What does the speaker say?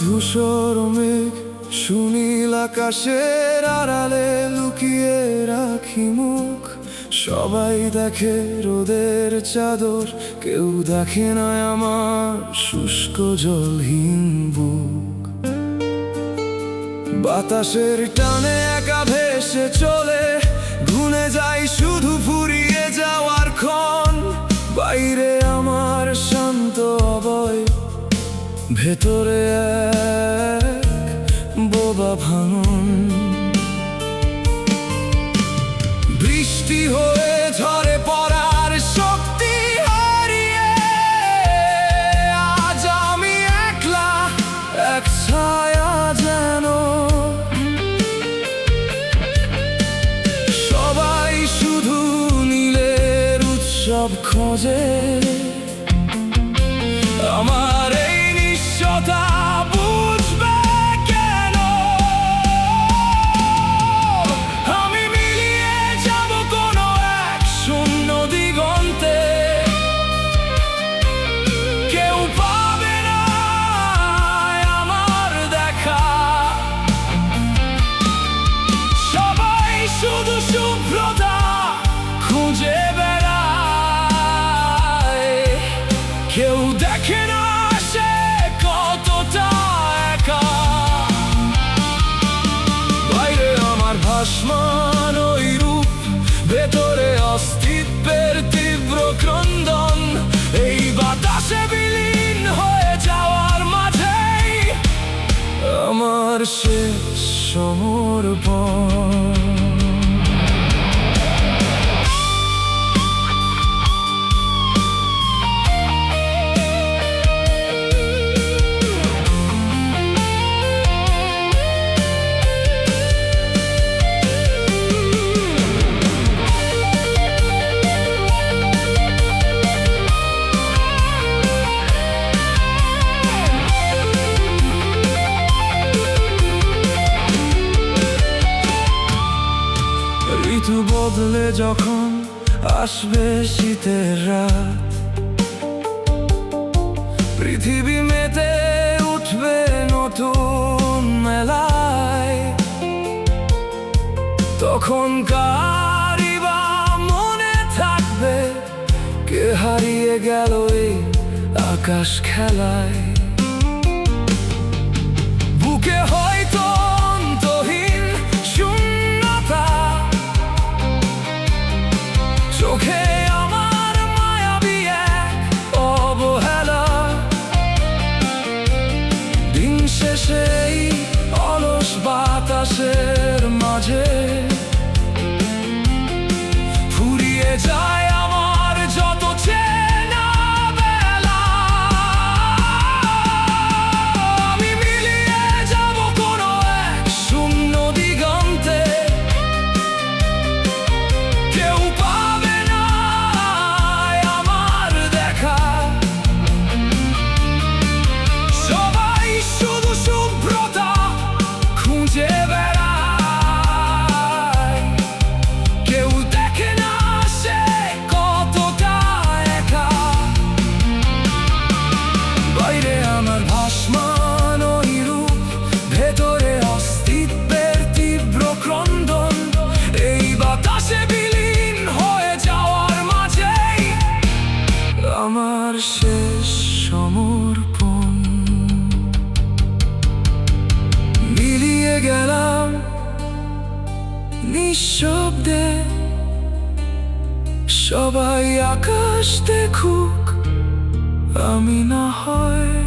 ধূসর মেঘ সুনীল আকাশের আড়ালে লুকিয়ে রাখি মুখ। সবাই দেখে রোদের চাদর, কেউ দেখে না আমার শুষ্ক জলহীন বুক। বাতাসের টানে একা ভেসে চলে, ভুলে যাই শুধু ফুরিয়ে যাওয়ার ক্ষণ। বাইরে আমার শান্ত অবয়, ভেতরে এক বোবা ভাঙন। বৃষ্টি হয়ে ঝরে পড়ার শক্তি হারিয়ে আজ আমি একলা, এক ছায়া যেন। সবাই শুধু নীলের উৎসব খোঁজে, আমার এই নিঃস্বতা বুঝবে কেন? আমি মিলিয়ে যাব কোনো এক শূন্য দিগন্তে, কেউ পাবে না আমার দেখা। সবাই শুধু শুভ্রতা খুঁজে বেড়ায়, কেউ দেখে না সে কতটা একা। বাইরে আমার ভাসমান ওই রূপ, ভেতরে অস্তিত্বের তীব্র ক্রন্দন। এই বাতাসে বিলীন হয়ে যাওয়ার মাঝেই আমার শেষ সমর্পণ। ঋতু বদলে যখন আসবে শীতের রাত, পৃথিবী মেতে উঠবে নতুন মেলায়। তখন কারই বা মনে থাকবে কে হারিয়ে গেল এই আকাশ খেলায়। বুকে হয়তো অন্তহীন শূন্যতা, চোখে আমার মায়াবী এক অবহেলা। দিন শেষে এই অলস বাতাসের মাঝে ফুরিয়ে যায় আমার যত চেনা বেলা। আমি মিলিয়ে যাব কোনো এক শূন্য দিগন্তে, কেউ পাবে না আমার দেখা। সবাই শুধু শুভ্রতা খুঁজে বেড়ায়, কেউ দেখে না সে কতটা একা। বাইরে আমার ভাসমান ওই রূপ, ভেতরে অস্তিত্বের তীব্র ক্রন্দন। এই বাতাসে বিলীন হয়ে যাওয়ার মাঝেই আমার শেষ সমর্পণ। মিলিয়ে গেলাম নিঃশব্দে, সবাই আকাশ দেখুক, আমি না হয়